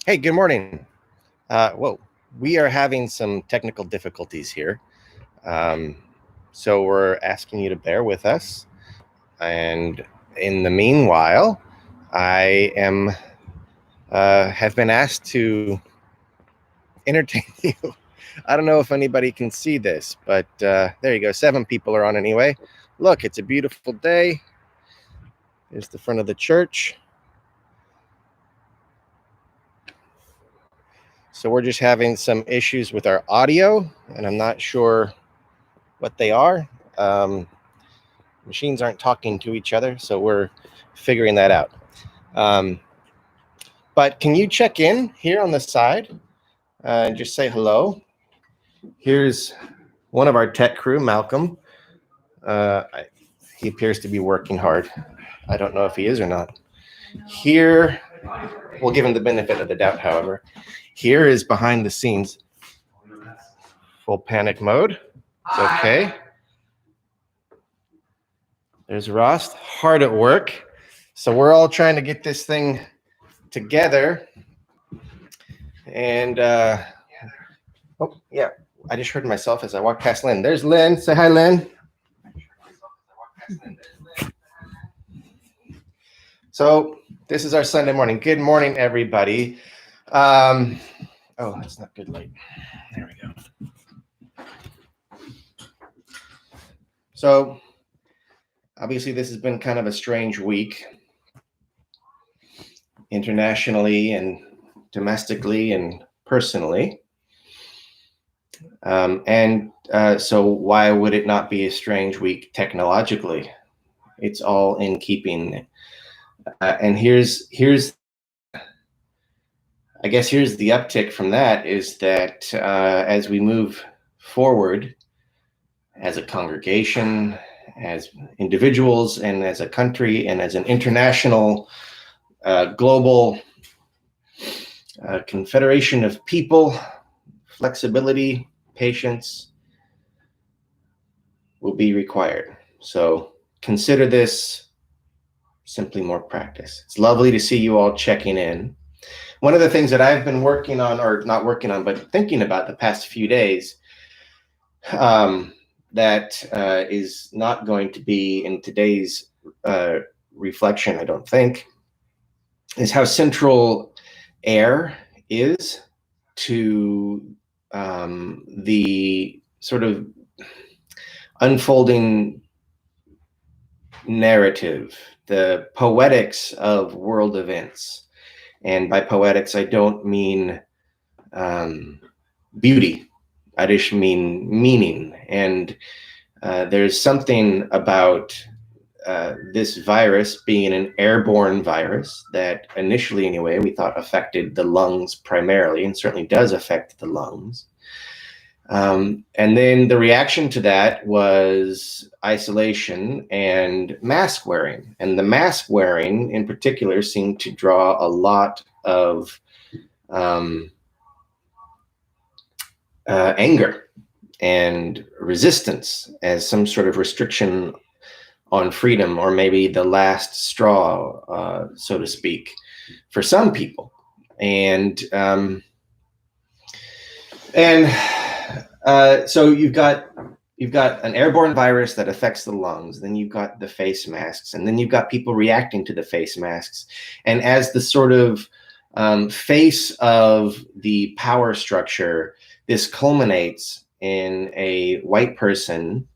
Hey, good morning. Whoa, we are having some technical difficulties here. So we're asking you to bear with us. And in the meanwhile, I have been asked to entertain you. I don't know if anybody can see this, but there you go. 7 people are on anyway. Look, it's a beautiful day. There's the front of the church. So we're just having some issues with our audio, and I'm not sure what they are. Machines aren't talking to each other, so we're figuring that out. But can you check in here on the side and just say hello? Here's one of our tech crew, Malcolm. He appears to be working hard. I don't know if he is or not. Here, we'll give him the benefit of the doubt, however. Here is behind the scenes. Full panic mode. It's okay. There's Ross, hard at work. So we're all trying to get this thing together. And, oh, yeah, I just heard myself as I walked past Lynn. There's Lynn. Say hi, Lynn. So this is our Sunday morning. Good morning, everybody. Oh, that's not good light. There we go. So obviously this has been kind of a strange week, internationally and domestically and personally. So why would it not be a strange week technologically? It's all in keeping. And here's I guess here's the uptick from that is that as we move forward as a congregation, as individuals, and as a country, and as an international, global confederation of people, flexibility, patience will be required. So consider this simply more practice. It's lovely to see you all checking in. One of the things that I've been working on, or not working on, but thinking about the past few days, that is not going to be in today's reflection, I don't think, is how central air is to the sort of unfolding narrative, the poetics of world events. And by poetics, I don't mean beauty. I just mean meaning. And there's something about this virus being an airborne virus that initially, anyway, we thought affected the lungs primarily, and certainly does affect the lungs. And then the reaction to that was isolation and mask wearing. And the mask wearing in particular seemed to draw a lot of anger and resistance as some sort of restriction on freedom, or maybe the last straw, so to speak, for some people. And so you've got an airborne virus that affects the lungs, then you've got the face masks, and then you've got people reacting to the face masks. And as the sort of face of the power structure, this culminates in a white person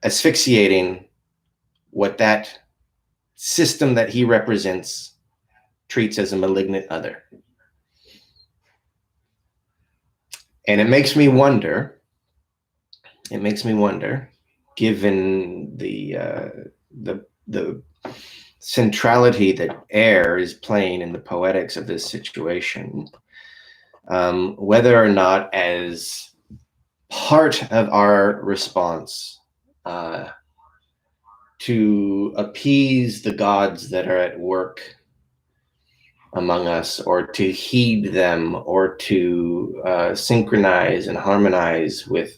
asphyxiating what that system that he represents treats as a malignant other. And it makes me wonder, given the centrality that air is playing in the poetics of this situation, whether or not as part of our response to appease the gods that are at work among us, or to heed them, or to synchronize and harmonize with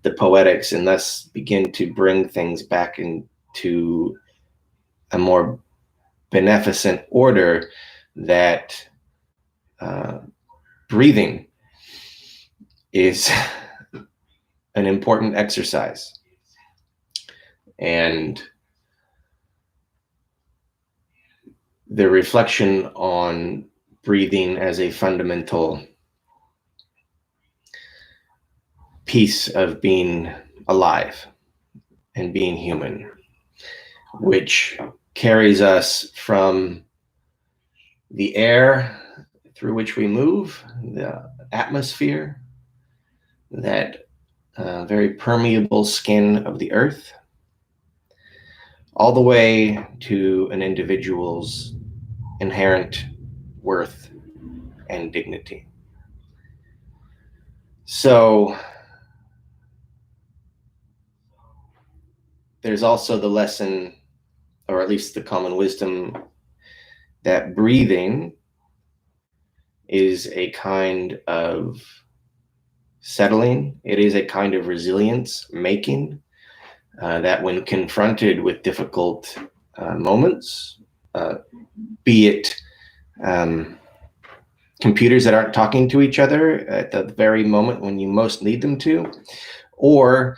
the poetics, and thus begin to bring things back into a more beneficent order, that breathing is an important exercise. And the reflection on breathing as a fundamental piece of being alive and being human, which carries us from the air through which we move, the atmosphere, that very permeable skin of the earth, all the way to an individual's inherent worth and dignity. So there's also the lesson, or at least the common wisdom, that breathing is a kind of settling. It is a kind of resilience making, that when confronted with difficult moments, be it computers that aren't talking to each other at the very moment when you most need them to, or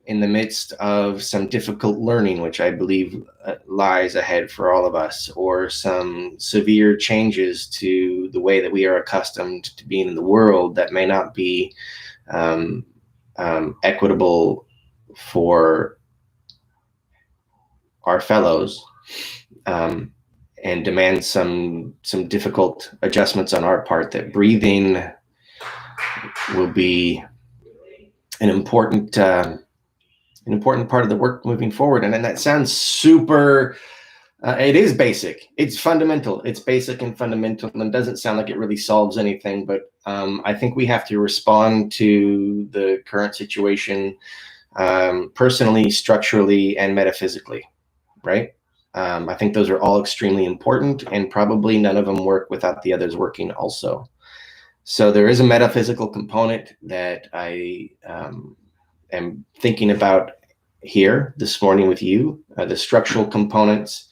in the midst of some difficult learning, which I believe lies ahead for all of us, or some severe changes to the way that we are accustomed to being in the world that may not be equitable for our fellows, and demand some difficult adjustments on our part, that breathing will be an important part of the work moving forward. And that sounds super, it is basic, it's fundamental, it's basic and fundamental, and it doesn't sound like it really solves anything, but I think we have to respond to the current situation personally, structurally, and metaphysically, right? I think those are all extremely important, and probably none of them work without the others working also. So there is a metaphysical component that I am thinking about here this morning with you. The structural components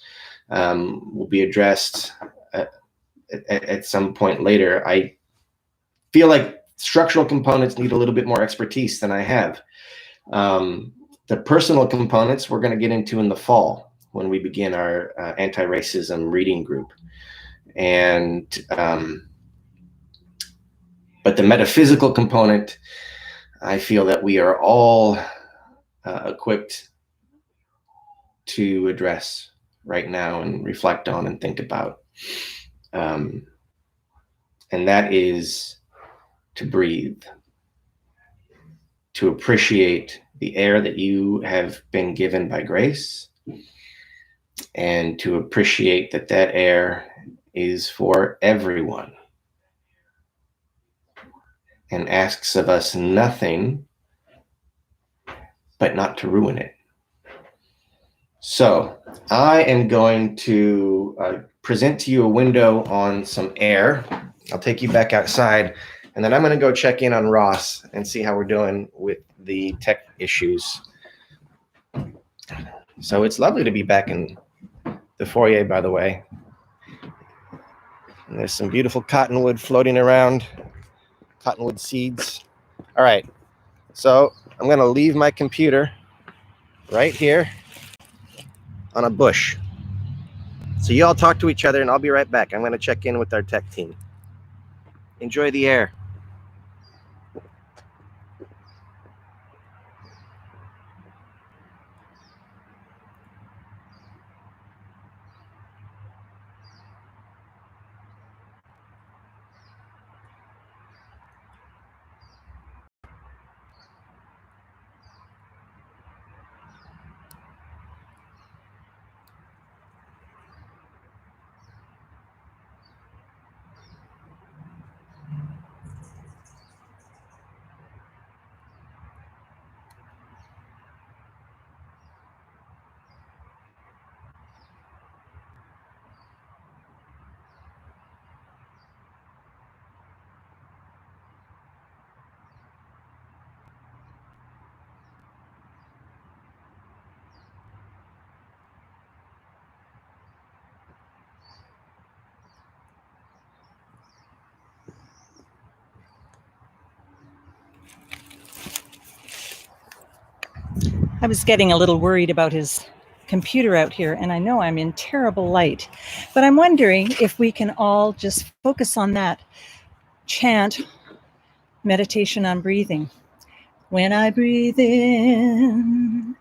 will be addressed at some point later. I feel like structural components need a little bit more expertise than I have. The personal components we're going to get into in the fall when we begin our anti-racism reading group. And but the metaphysical component, I feel that we are all equipped to address right now and reflect on and think about. And that is to breathe, to appreciate the air that you have been given by grace, and to appreciate that that air is for everyone and asks of us nothing but not to ruin it. So I am going to present to you a window on some air. I'll take you back outside, and then I'm going to go check in on Ross and see how we're doing with the tech issues. So it's lovely to be back in the foyer, by the way. And there's some beautiful cottonwood floating around, cottonwood seeds. All right, so I'm going to leave my computer right here on a bush. So you all talk to each other, and I'll be right back. I'm going to check in with our tech team. Enjoy the air. I was getting a little worried about his computer out here, and I know I'm in terrible light, but I'm wondering if we can all just focus on that chant, meditation on breathing. When I breathe in,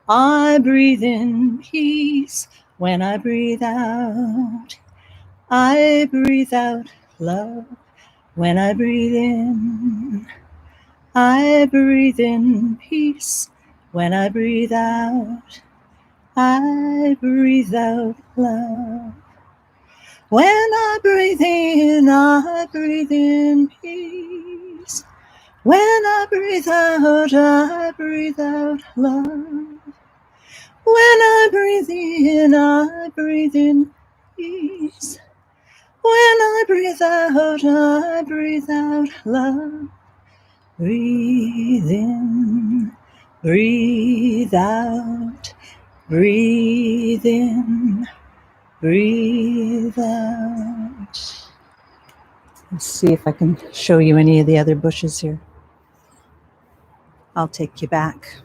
I breathe in peace. When I breathe out, I breathe out love. When I breathe in, I breathe in peace. When I breathe out, I breathe out love. When I breathe in peace. When I breathe out love. When I breathe in peace. When I breathe out love. Breathe in, breathe out, breathe in, breathe out. Let's see if I can show you any of the other bushes here. I'll take you back.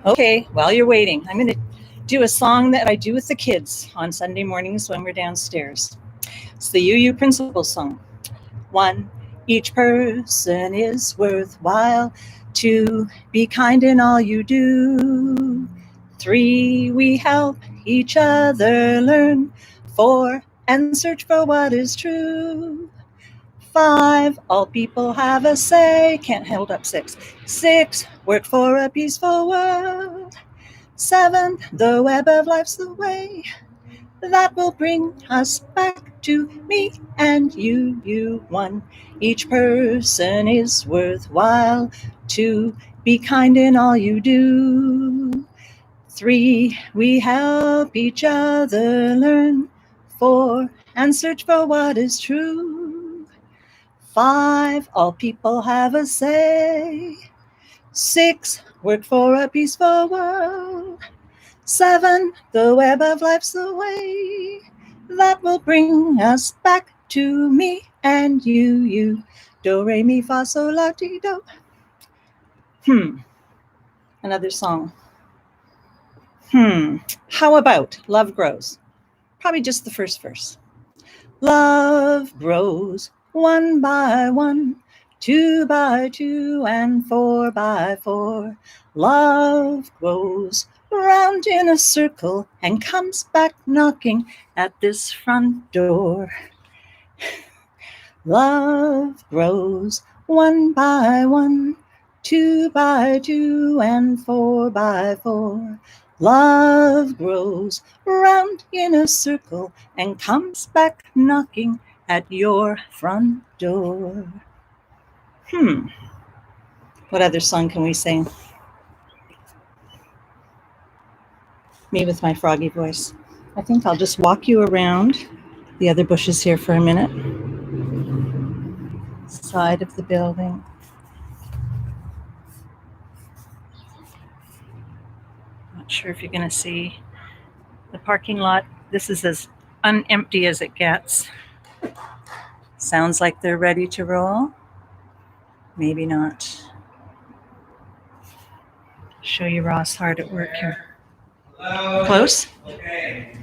Okay, while you're waiting, I'm going to do a song that I do with the kids on Sunday mornings when we're downstairs. It's the UU Principal song. 1, each person is worthwhile. 2, be kind in all you do. 3, we help each other learn. 4, and search for what is true. 5, all people have a say. Can't hold up 6. 6, work for a peaceful world. 7, the web of life's the way that will bring us back to me and you. 1, each person is worthwhile. 2, be kind in all you do. 3, we help each other learn. 4, and search for what is true. 5, all people have a say. 6, work for a peaceful world. 7, the web of life's the way that will bring us back to me and you. Do, re, mi, fa, sol, la, ti, do. Another song. How about Love Grows? Probably just the first verse. Love grows 1 by 1, 2 by 2, and 4 by 4. Love grows round in a circle and comes back knocking at this front door. Love grows 1 by 1, 2 by 2, and 4 by 4. Love grows round in a circle and comes back knocking at your front door. What other song can we sing? Me with my froggy voice. I think I'll just walk you around the other bushes here for a minute. Side of the building. Not sure if you're going to see the parking lot. This is as unempty as it gets. Sounds like they're ready to roll. Maybe not. Show you Ross hard at work here. Hello. Close? Okay.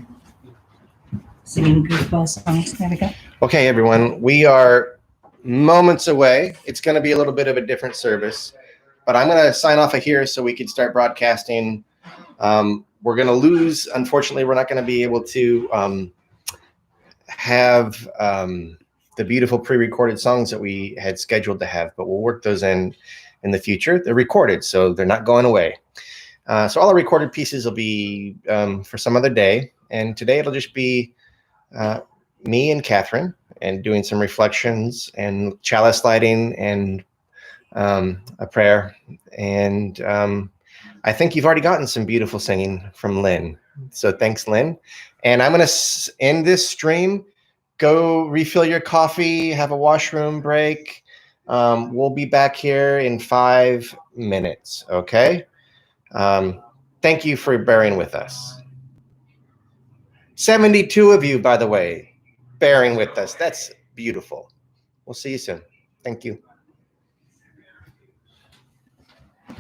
Singing goofball songs. There we go. Okay, everyone, we are moments away. It's going to be a little bit of a different service, but I'm going to sign off of here so we can start broadcasting. We're going to lose. Unfortunately, we're not going to be able to have the beautiful pre-recorded songs that we had scheduled to have, but we'll work those in the future. They're recorded, so they're not going away. So all the recorded pieces will be for some other day, and today it'll just be me and Catherine and doing some reflections and chalice lighting and a prayer. And I think you've already gotten some beautiful singing from Lynn. So thanks, Lynn. And I'm going to end this stream. Go refill your coffee, have a washroom break. We'll be back here in 5 minutes, okay? Thank you for bearing with us. 72 of you, by the way, bearing with us. That's beautiful. We'll see you soon. Thank you.